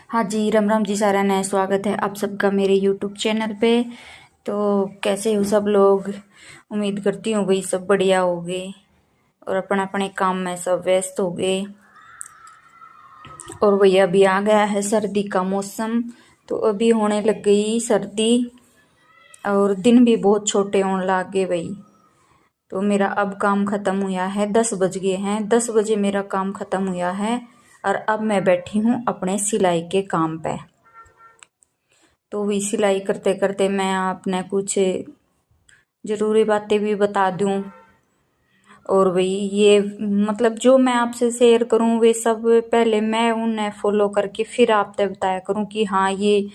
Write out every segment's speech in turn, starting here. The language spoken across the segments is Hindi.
हाँ जी, राम राम जी सारा ने स्वागत है आप सबका मेरे यूट्यूब चैनल पे। तो कैसे हो सब लोग? उम्मीद करती हूँ भाई सब बढ़िया हो गए और अपने अपने काम में सब व्यस्त हो गए। और भैया अभी आ गया है सर्दी का मौसम, तो अभी होने लग गई सर्दी और दिन भी बहुत छोटे होने लग गए भाई। तो मेरा अब काम ख़त्म हुआ है, 10 बज गए हैं, 10 बजे मेरा काम ख़त्म हुआ है और अब मैं बैठी हूँ अपने सिलाई के काम पे। तो वही सिलाई करते करते मैं आपने कुछ ज़रूरी बातें भी बता दूं। और वही ये मतलब जो मैं आपसे शेयर करूं वे सब पहले मैं उन्हें फॉलो करके फिर आपसे बताया करूं कि हाँ ये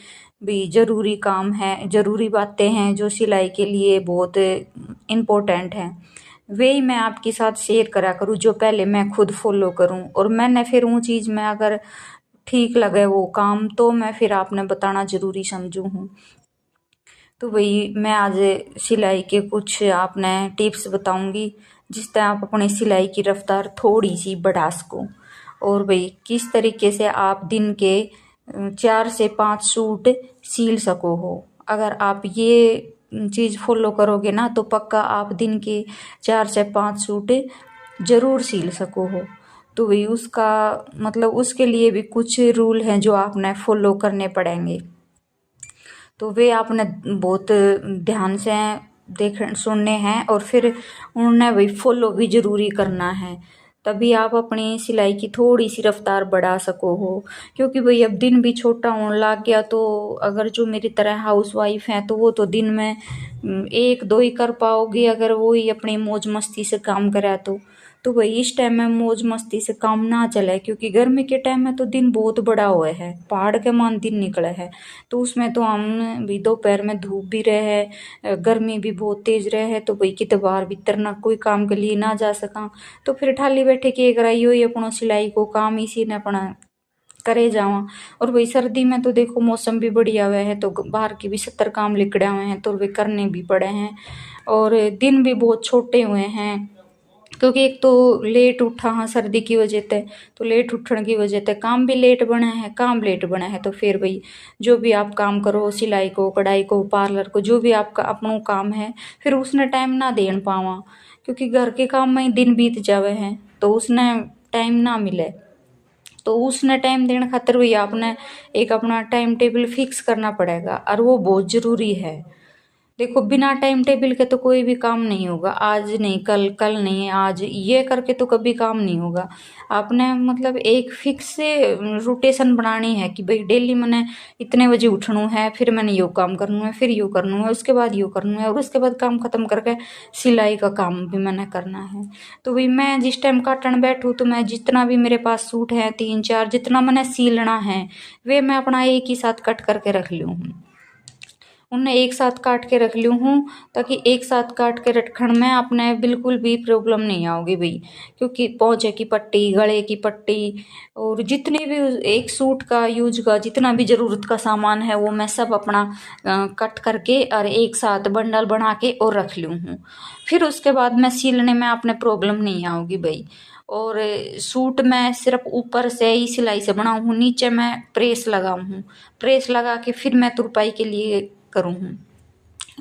भी ज़रूरी काम है, ज़रूरी बातें हैं जो सिलाई के लिए बहुत इम्पोर्टेंट हैं। वे ही मैं आपके साथ शेयर करा करूं जो पहले मैं खुद फॉलो करूं, और मैंने फिर वो चीज़ में अगर ठीक लगे वो काम तो मैं फिर आपने बताना ज़रूरी समझूँ हूँ। तो वही मैं आज सिलाई के कुछ आपने टिप्स बताऊंगी जिससे आप अपनी सिलाई की रफ्तार थोड़ी सी बढ़ा सको, और भाई किस तरीके से आप दिन के 4 से 5 सूट सिल सको हो। अगर आप ये चीज़ फॉलो करोगे ना तो पक्का आप दिन के 4 से 5 सूट ज़रूर सिल सको हो। तो वही उसका मतलब उसके लिए भी कुछ रूल हैं जो आपने फॉलो करने पड़ेंगे। तो वे आपने बहुत ध्यान से देख सुनने हैं और फिर उन्हें वही फॉलो भी ज़रूरी करना है, तभी आप अपनी सिलाई की थोड़ी सी रफ्तार बढ़ा सको हो। क्योंकि भाई अब दिन भी छोटा होने लग गया, तो अगर जो मेरी तरह हाउस वाइफ हैं तो वो तो दिन में एक दो ही कर पाओगी अगर वो ही अपनी मौज मस्ती से काम करे तो भाई इस टाइम में मौज मस्ती से काम ना चले, क्योंकि गर्मी के टाइम में तो दिन बहुत बड़ा हुआ है, पहाड़ के मान दिन निकले है। तो उसमें तो हम भी दोपहर में धूप भी रहे, गर्मी भी बहुत तेज रहे, तो भाई कितने बाहर भीतर ना कोई काम के लिए ना जा सका। तो फिर ठाली बैठे के कराइयो ये अपना सिलाई को काम इसी ने अपना करे जावा। और वही सर्दी में तो देखो मौसम भी बढ़िया हुआ है तो बाहर के भी 70 काम लिकड़े हुए हैं तो वे करने भी पड़े हैं। और दिन भी बहुत छोटे हुए हैं, क्योंकि एक तो लेट उठा हाँ सर्दी की वजह से, तो लेट उठने की वजह से काम भी लेट बना है, काम लेट बना है तो फिर भाई जो भी आप काम करो सिलाई को कढ़ाई को पार्लर को जो भी आपका अपना काम है फिर उसने टाइम ना दे पावा, क्योंकि घर के काम में ही दिन बीत जावे हैं तो उसने टाइम ना मिले। तो उसने टाइम देने खातिर भैया आपने एक अपना टाइम टेबल फिक्स करना पड़ेगा और वो बहुत ज़रूरी है। देखो बिना टाइम टेबल के तो कोई भी काम नहीं होगा, आज नहीं कल, कल नहीं आज, ये करके तो कभी काम नहीं होगा। आपने मतलब एक फिक्स से रोटेशन बनानी है कि भाई डेली मैंने इतने बजे उठना है, फिर मैंने यो काम करना है, फिर यो करना है, उसके बाद यो करना है, और उसके बाद काम खत्म करके सिलाई का काम भी मैंने करना है। तो भाई मैं जिस टाइम काटन बैठूँ तो मैं जितना भी मेरे पास सूट है 3 4 जितना मैंने सिलना है वे मैं अपना एक ही साथ कट करके रख लूँ हूँ, उन्हें एक साथ काट के रख लूँ हूँ, ताकि एक साथ काट के रखने में अपने बिल्कुल भी प्रॉब्लम नहीं आओगी भाई। क्योंकि पोंचे की पट्टी, गले की पट्टी और जितने भी एक सूट का यूज का जितना भी ज़रूरत का सामान है वो मैं सब अपना कट करके और एक साथ बंडल बना के और रख लूँ हूँ। फिर उसके बाद मैं सिलने में अपने प्रॉब्लम नहीं आओगी भाई। और सूट मैं सिर्फ ऊपर से ही सिलाई से बनाऊँ हूँ, नीचे मैं प्रेस लगाऊँ हूँ, प्रेस लगा के फिर मैं तुरपाई के लिए करूँ हूँ।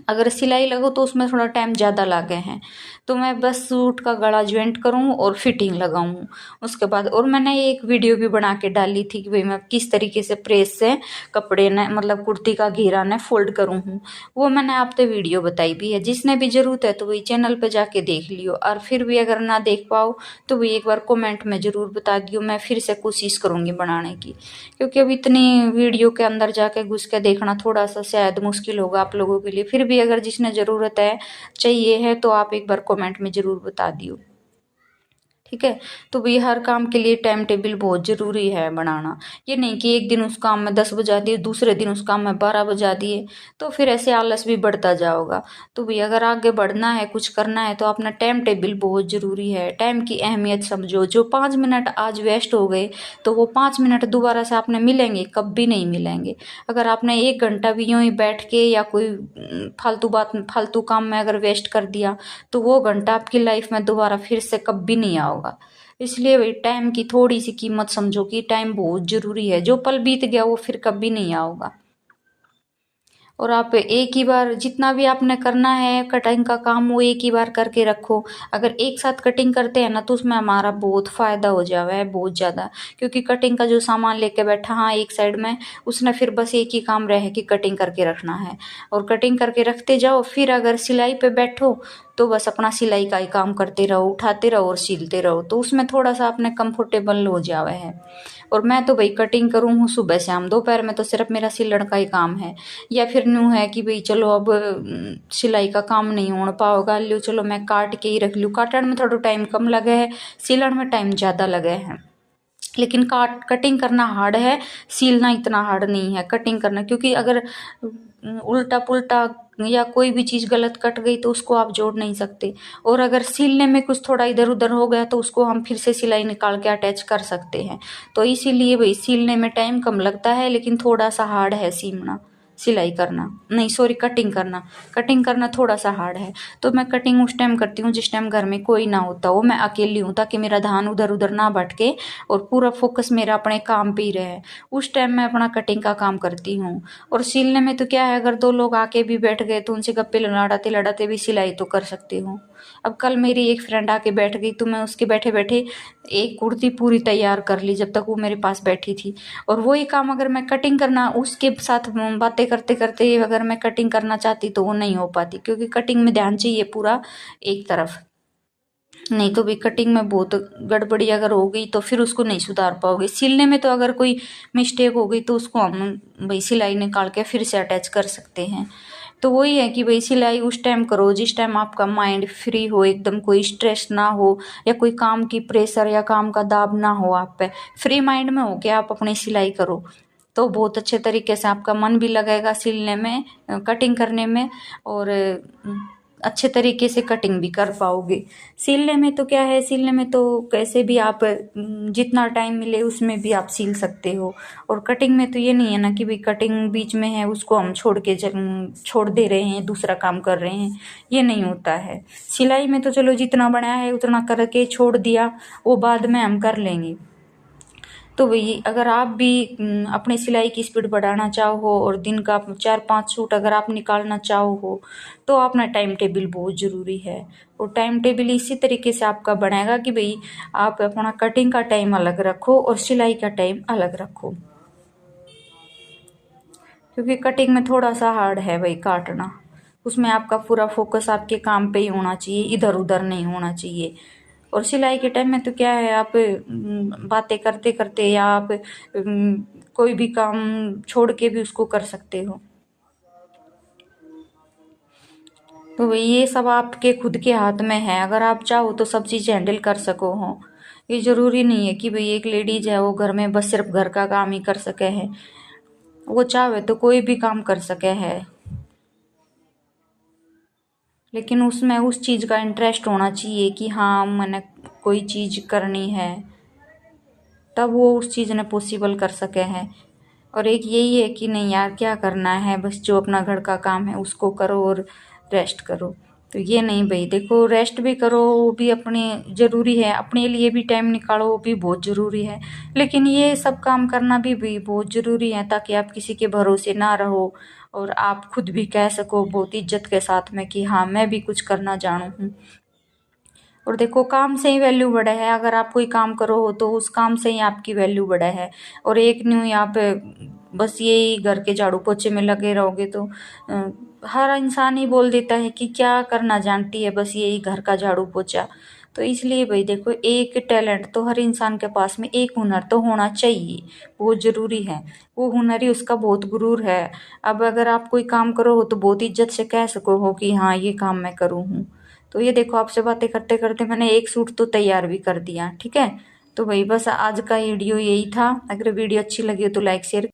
अगर सिलाई लगो तो उसमें थोड़ा टाइम ज़्यादा लागे हैं, तो मैं बस सूट का गला ज्वाइंट करूँ और फिटिंग लगाऊँ उसके बाद। और मैंने एक वीडियो भी बना के डाली थी कि भाई मैं किस तरीके से प्रेस से कपड़े ने मतलब कुर्ती का घेरा ने फोल्ड करूँ हूँ, वो मैंने आप तो वीडियो बताई भी है। जिसने भी ज़रूरत है तो वही चैनल पर जाके देख लियो, और फिर भी अगर ना देख पाओ तो वही एक बार कमेंट में ज़रूर बता दियो, मैं फिर से कोशिश करूँगी बनाने की। क्योंकि अब इतनी वीडियो के अंदर जाके घुस के देखना थोड़ा सा शायद मुश्किल होगा आप लोगों के लिए, फिर भी अगर जिसने ज़रूरत है चाहिए है तो आप एक बार कमेंट में ज़रूर बता दियो, ठीक है। तो भाई हर काम के लिए टाइम टेबल बहुत ज़रूरी है बनाना। ये नहीं कि एक दिन उस काम में 10 बजा दिए, दूसरे दिन उस काम में 12 बजा दिए, तो फिर ऐसे आलस भी बढ़ता जाओगा। तो भाई अगर आगे बढ़ना है कुछ करना है तो अपना टाइम टेबल बहुत ज़रूरी है। टाइम की अहमियत समझो, जो 5 मिनट आज वेस्ट हो गए तो वो 5 मिनट दोबारा से आपने मिलेंगे कभी नहीं मिलेंगे। अगर आपने 1 घंटा भी यूँ ही बैठ के या कोई फालतू बात फालतू काम में अगर वेस्ट कर दिया तो वो घंटा आपकी लाइफ में दोबारा फिर से कभी नहीं आओगा। इसलिए भाई टाइम की थोड़ी सी कीमत समझो कि टाइम बहुत ज़रूरी है। जो पल बीत गया वो फिर कभी नहीं आओगा। और आप एक ही बार जितना भी आपने करना है कटिंग का काम वो एक ही बार करके रखो। अगर एक साथ कटिंग करते हैं ना तो उसमें हमारा बहुत फ़ायदा हो जावा है, बहुत ज़्यादा। क्योंकि कटिंग का जो सामान लेके बैठा हाँ एक साइड में, उसने फिर बस एक ही काम रहे कि कटिंग करके रखना है। और कटिंग करके रखते जाओ, फिर अगर सिलाई पे बैठो तो बस अपना सिलाई का ही काम करते रहो, उठाते रहो और सिलते रहो, तो उसमें थोड़ा सा अपने कंफर्टेबल हो जावे है। और मैं तो भाई कटिंग करूँ हूँ सुबह शाम, दोपहर में तो सिर्फ मेरा सिलने का ही काम है। या फिर न्यू है कि भाई चलो अब सिलाई का काम नहीं हो पाओगा, लो चलो मैं काट के ही रख लूँ। काटने में थोड़ा टाइम कम लगे है, सिलन में टाइम ज़्यादा लगे है। लेकिन कटिंग करना हार्ड है, सिलना इतना हार्ड नहीं है कटिंग करना। क्योंकि अगर उल्टा पुल्टा या कोई भी चीज़ गलत कट गई तो उसको आप जोड़ नहीं सकते। और अगर सिलने में कुछ थोड़ा इधर उधर हो गया तो उसको हम फिर से सिलाई निकाल के अटैच कर सकते हैं। तो इसीलिए भाई सिलने में टाइम कम लगता है, लेकिन थोड़ा सा हार्ड है सीलना, सिलाई करना नहीं, सॉरी कटिंग करना थोड़ा सा हार्ड है। तो मैं कटिंग उस टाइम करती हूँ जिस टाइम घर में कोई ना होता हो, मैं अकेली हूँ, ताकि मेरा ध्यान उधर उधर ना भटके और पूरा फोकस मेरा अपने काम पे ही रहे। उस टाइम मैं अपना कटिंग का काम करती हूँ। और सिलने में तो क्या है, अगर दो लोग आके भी बैठ गए तो उनसे गप्पे लड़ाते लड़ाते भी सिलाई तो कर सकती हूँ। अब कल मेरी एक फ्रेंड आके बैठ गई तो मैं उसके बैठे बैठे एक कुर्ती पूरी तैयार कर ली जब तक वो मेरे पास बैठी थी। और वही काम अगर मैं कटिंग करना उसके साथ बातें करते करते अगर मैं कटिंग करना चाहती तो वो नहीं हो पाती, क्योंकि कटिंग में ध्यान चाहिए पूरा एक तरफ। नहीं तो भी कटिंग में बहुत गड़बड़ी अगर हो गई तो फिर उसको नहीं सुधार पाओगे। सिलने में तो अगर कोई मिस्टेक हो गई तो उसको हम भाई सिलाई निकाल के फिर से अटैच कर सकते हैं। तो वही है कि भाई सिलाई उस टाइम करो जिस टाइम आपका माइंड फ्री हो, एकदम कोई स्ट्रेस ना हो, या कोई काम की प्रेशर या काम का दाब ना हो आप पे। फ्री माइंड में हो के आप अपनी सिलाई करो तो बहुत अच्छे तरीके से आपका मन भी लगेगा सिलने में, कटिंग करने में, और अच्छे तरीके से कटिंग भी कर पाओगे। सिलने में तो क्या है, सिलने में तो कैसे भी आप जितना टाइम मिले उसमें भी आप सिल सकते हो। और कटिंग में तो ये नहीं है ना कि भाई कटिंग बीच में है उसको हम छोड़ दे रहे हैं, दूसरा काम कर रहे हैं, ये नहीं होता है। सिलाई में तो चलो जितना बनाया है उतना करके छोड़ दिया, वो बाद में हम कर लेंगे। तो वही अगर आप भी अपनी सिलाई की स्पीड बढ़ाना चाहो और दिन का 4-5 सूट अगर आप निकालना चाहो तो अपना टाइम टेबल बहुत ज़रूरी है। और टाइम टेबल इसी तरीके से आपका बनाएगा कि भाई आप अपना कटिंग का टाइम अलग रखो और सिलाई का टाइम अलग रखो। क्योंकि कटिंग में थोड़ा सा हार्ड है भाई काटना, उसमें आपका पूरा फोकस आपके काम पे ही होना चाहिए, इधर उधर नहीं होना चाहिए। और सिलाई के टाइम में तो क्या है, आप बातें करते करते या आप कोई भी काम छोड़ के भी उसको कर सकते हो। तो भाई ये सब आपके खुद के हाथ में है, अगर आप चाहो तो सब चीज़ हैंडल कर सको हो। ये ज़रूरी नहीं है कि भाई एक लेडीज है वो घर में बस सिर्फ घर का काम ही कर सके है, वो चाहे तो कोई भी काम कर सके है। लेकिन उसमें उस चीज़ का इंटरेस्ट होना चाहिए कि हाँ मैंने कोई चीज़ करनी है, तब वो उस चीज़ ने पॉसिबल कर सके हैं। और एक यही है कि नहीं यार क्या करना है, बस जो अपना घर का काम है उसको करो और रेस्ट करो। तो ये नहीं भाई, देखो रेस्ट भी करो वो भी अपने ज़रूरी है, अपने लिए भी टाइम निकालो वो भी बहुत ज़रूरी है। लेकिन ये सब काम करना भी बहुत ज़रूरी है ताकि आप किसी के भरोसे ना रहो और आप खुद भी कह सको बहुत इज्जत के साथ में कि हाँ मैं भी कुछ करना जानू हूँ। और देखो काम से ही वैल्यू बढ़े है, अगर आप कोई काम करो हो तो उस काम से ही आपकी वैल्यू बढ़े है। और एक न्यू यहाँ पे बस यही घर के झाड़ू पोछे में लगे रहोगे तो हर इंसान ही बोल देता है कि क्या करना जानती है, बस यही घर का झाड़ू पोछा। तो इसलिए भाई देखो एक टैलेंट तो हर इंसान के पास में, एक हुनर तो होना चाहिए, बहुत ज़रूरी है। वो हुनर ही उसका बहुत गुरूर है। अब अगर आप कोई काम करो हो तो बहुत इज्जत से कह सको हो कि हाँ ये काम मैं करूँ हूँ। तो ये देखो आपसे बातें करते करते मैंने एक सूट तो तैयार भी कर दिया। ठीक है, तो भाई बस आज का वीडियो यही था। अगर वीडियो अच्छी लगी हो तो लाइक शेयर